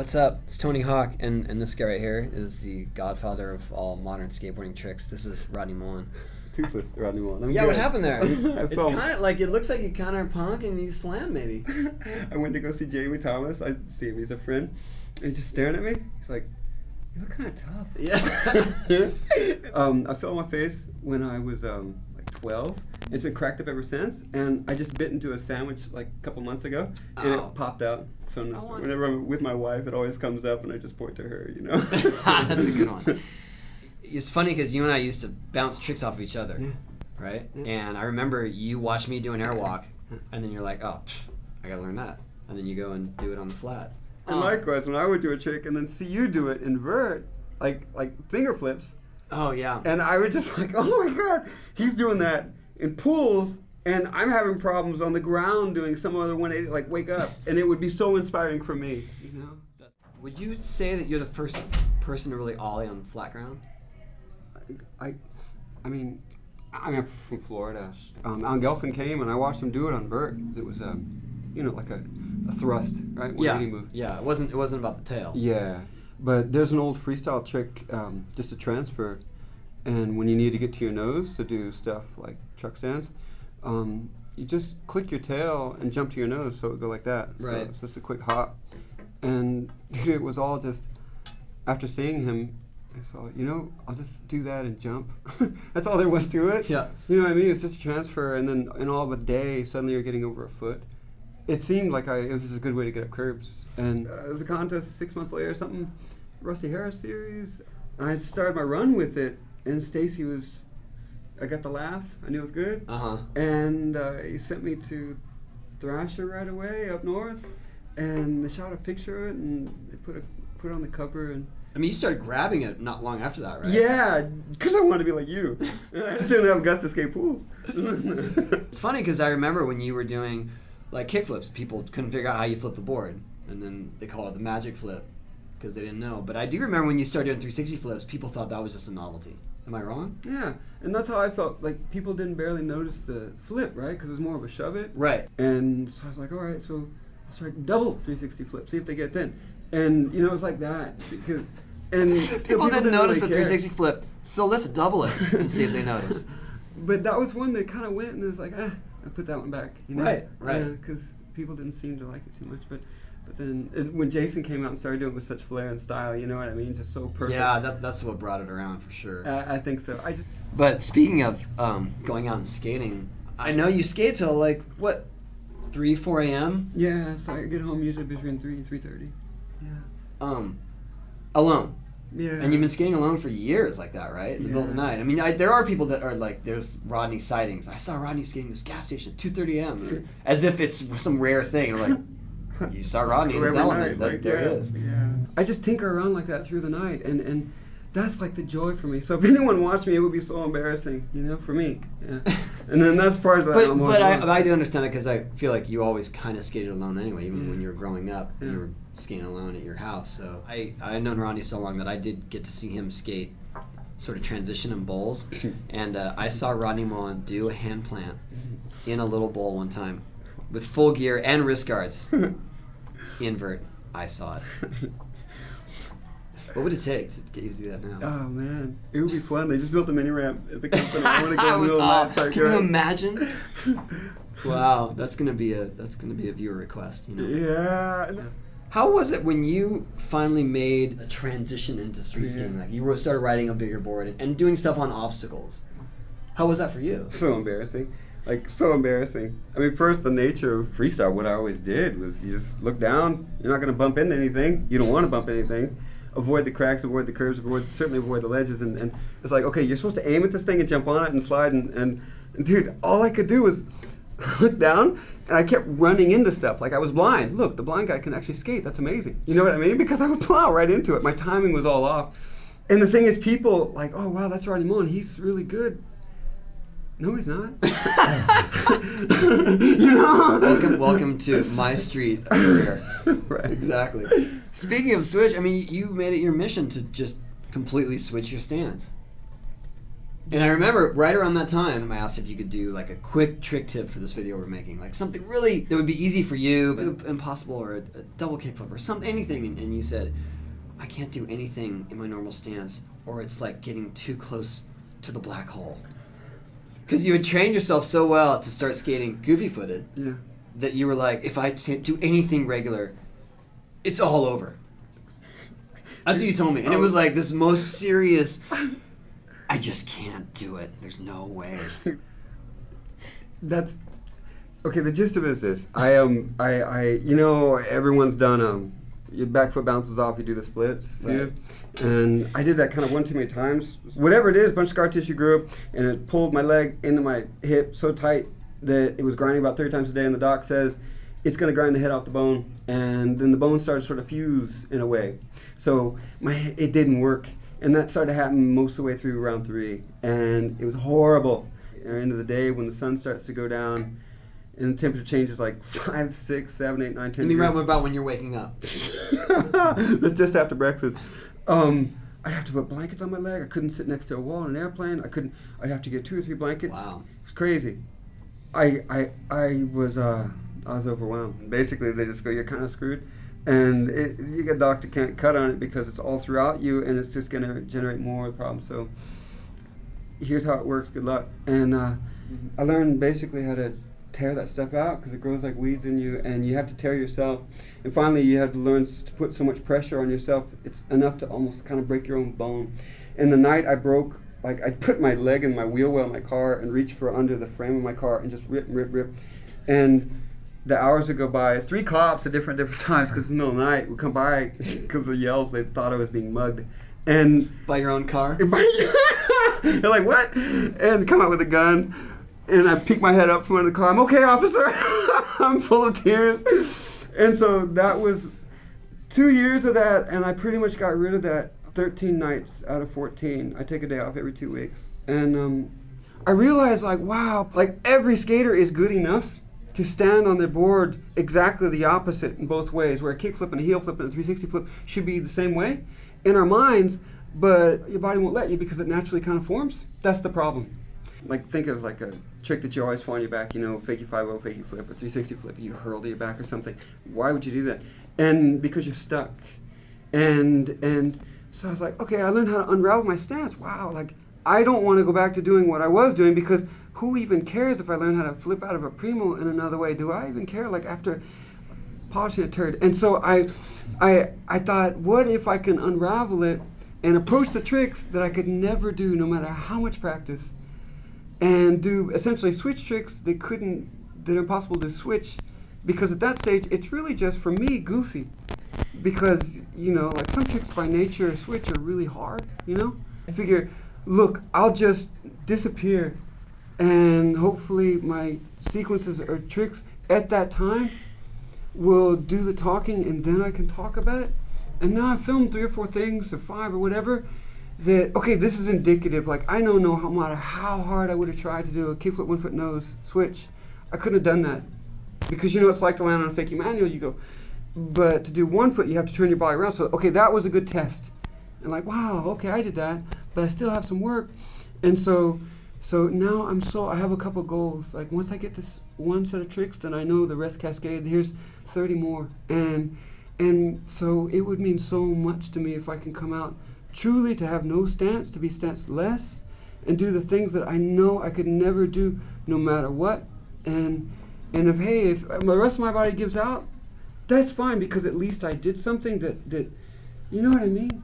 What's up? It's Tony Hawk, and this guy right here is the godfather of all modern skateboarding tricks. This is Rodney Mullen. Toothless Rodney Mullen. Yeah, what happened there? It's kind of like, it looks like you kind of punk and you slam maybe. I went to go see Jamie Thomas. I see him, he's a friend. And he's just staring at me. He's like, you look kind of tough. Yeah. I fell on my face when I was like 12. It's been cracked up ever since. And I just bit into a sandwich like a couple months ago. And it popped out. So whenever I'm with my wife, it always comes up and I just point to her, you know. That's a good one. It's funny because you and I used to bounce tricks off of each other, right? Yeah. And I remember you watched me do an airwalk, and then you're like, oh, I gotta learn that. And then you go and do it on the flat. And likewise, when I would do a trick and then see you do it invert, like finger flips. Oh, yeah. And I would just like, oh my God, he's doing that in pools, and I'm having problems on the ground doing some other 180, like wake up. And it would be so inspiring for me, you know? Would you say that you're the first person to really ollie on flat ground? I mean, I'm from Florida. Al Gelfin came and I watched him do it on vert. It was, like a thrust, right? 180 move. Yeah. It wasn't about the tail. Yeah, but there's an old freestyle trick, just a transfer, and when you need to get to your nose to do stuff like truck stands, you just click your tail and jump to your nose, so it would go like that. Right. So it's just a quick hop, and it was all just after seeing him. I thought, I'll just do that and jump. That's all there was to it. Yeah. You know what I mean? It's just a transfer, and then in all of a day, suddenly you're getting over a foot. It seemed like it was just a good way to get up curbs. And there was a contest 6 months later or something, Rusty Harris series. And I started my run with it, and Stacy I got the laugh. I knew it was good. Uh-huh. And he sent me to Thrasher right away up north, and they shot a picture of it, and they put it on the cover. And I mean, you started grabbing it not long after that, right? Yeah, because I wanted to be like you. I just didn't have guts to skate pools. It's funny because I remember when you were doing like kickflips, people couldn't figure out how you flip the board, and then they called it the magic flip because they didn't know. But I do remember when you started doing 360 flips, people thought that was just a novelty. Am I wrong? Yeah, and that's how I felt. Like, people didn't barely notice the flip, right? Because it was more of a shove it. Right. And so I was like, all right, so I'll start double 360 flip, see if they get then. And, it was like that because... And people didn't notice really the 360 flip, so let's double it and see if they notice. But that was one that kind of went, and it was like, I put that one back. Right. Because people didn't seem to like it too much. But then when Jason came out and started doing it with such flair and style, you know what I mean? Just so perfect. Yeah, that's what brought it around for sure. I think so. But speaking of going out and skating, I know you skate till like, what, 3, 4 a.m.? Yeah, so I get home usually between 3 and 3:30. Yeah. Alone. Yeah. And you've been skating alone for years like that, right? In the middle of the night. I mean, there are people that are like, there's Rodney sightings. I saw Rodney skating this gas station at 2:30 a.m. As if it's some rare thing. And I'm like, you saw Rodney in his element. There it is. Yeah. I just tinker around like that through the night, and that's like the joy for me. So if anyone watched me, it would be so embarrassing, for me. Yeah. And then that's part of that. But I do understand it because I feel like you always kind of skated alone anyway, even when you were growing up. Yeah. You were skating alone at your house. So I've known Rodney so long that I did get to see him skate sort of transition in bowls. And I saw Rodney Mullen do a hand plant in a little bowl one time with full gear and wrist guards. Invert. I saw it. What would it take to get you to do that now? Oh man, it would be fun. They just built a mini ramp at the company. I want to go in the middle of the night. Can you imagine? Wow, that's gonna be a viewer request. Yeah. How was it when you finally made a transition into street skating? Like you started riding a bigger board and doing stuff on obstacles. How was that for you? So embarrassing. So embarrassing. I mean, first, the nature of freestyle, what I always did was you just look down. You're not going to bump into anything. You don't want to bump anything. Avoid the cracks, avoid the curves, certainly avoid the ledges. And it's like, okay, you're supposed to aim at this thing and jump on it and slide. And dude, all I could do was look down, and I kept running into stuff. Like, I was blind. Look, the blind guy can actually skate. That's amazing. You know what I mean? Because I would plow right into it. My timing was all off. And the thing is, people like, oh, wow, that's Rodney Mullen. He's really good. No, he's not. Welcome to my street career. Right. Exactly. Speaking of switch, I mean, you made it your mission to just completely switch your stance. And I remember right around that time, I asked if you could do like a quick trick tip for this video we're making, like something really that would be easy for you, but impossible, or a double kickflip or something, anything. And you said, I can't do anything in my normal stance, or it's like getting too close to the black hole. Because you had trained yourself so well to start skating goofy-footed that you were like, if I do anything regular, it's all over. That's what you told me. And it was like this most serious, I just can't do it. There's no way. That's okay. The gist of it is this: you know, everyone's done your back foot bounces off, you do the splits, right. And I did that kind of one too many times. Whatever it is, a bunch of scar tissue grew up, and it pulled my leg into my hip so tight that it was grinding about 30 times a day. And the doc says it's going to grind the head off the bone, and then the bone started to sort of fuse in a way. So it didn't work. And that started to happen most of the way through round 3. And it was horrible. At the end of the day, when the sun starts to go down and the temperature changes like 5, 6, 7, 8, 9, 10 You mean right about when you're waking up? That's just after breakfast. I'd have to put blankets on my leg. I couldn't sit next to a wall in an airplane. I'd have to get 2 or 3 blankets. Wow. It was crazy. I was overwhelmed. And basically, they just go, you're kind of screwed. And you get a doctor can't cut on it because it's all throughout you, and it's just going to generate more problems. So here's how it works. Good luck. And I learned basically how to tear that stuff out because it grows like weeds in you, and you have to tear yourself. And finally, you have to learn to put so much pressure on yourself. It's enough to almost kind of break your own bone. And the night I broke, like I put my leg in my wheel well in my car and reached for under the frame of my car and just rip. And the hours would go by. 3 cops at different times, because in the middle of the night would come by because of yells. They thought I was being mugged. And by your own car? They're like, what? And come out with a gun. And I peek my head up from under the car. I'm okay, officer. I'm full of tears. And so that was 2 years of that, and I pretty much got rid of that 13 nights out of 14. I take a day off every 2 weeks. And I realized, like, wow, like every skater is good enough to stand on their board exactly the opposite in both ways, where a kick flip and a heel flip and a 360 flip should be the same way in our minds, but your body won't let you because it naturally kind of forms. That's the problem. Like, think of like a trick that you always fall on your back, you know, fakie 5-0, fakie flip, or 360 flip, you hurl to your back or something. Why would you do that? And because you're stuck. And so I was like, okay, I learned how to unravel my stance. Wow, like, I don't want to go back to doing what I was doing, because who even cares if I learn how to flip out of a primo in another way? Do I even care, like, after polishing a turd? And so I thought, what if I can unravel it and approach the tricks that I could never do no matter how much practice, and do essentially switch tricks that are impossible to switch, because at that stage it's really just, for me, goofy, because, you know, like some tricks by nature switch are really hard, you know? I figure, look, I'll just disappear, and hopefully my sequences or tricks at that time will do the talking, and then I can talk about it. And now I've filmed 3 or 4 things, or 5 or whatever, that, okay, this is indicative. Like, I don't know, no matter how hard I would have tried to do a kickflip 1 foot nose switch, I couldn't have done that. Because you know what it's like to land on a fakie manual, you go. But to do 1 foot, you have to turn your body around. So, okay, that was a good test. And like, wow, okay, I did that, but I still have some work. And so now I have a couple goals. Like, once I get this 1 set of tricks, then I know the rest cascade. Here's 30 more. And so it would mean so much to me if I can come out truly to have no stance, to be stance-less, and do the things that I know I could never do no matter what. And if the rest of my body gives out, that's fine, because at least I did something that you know what I mean?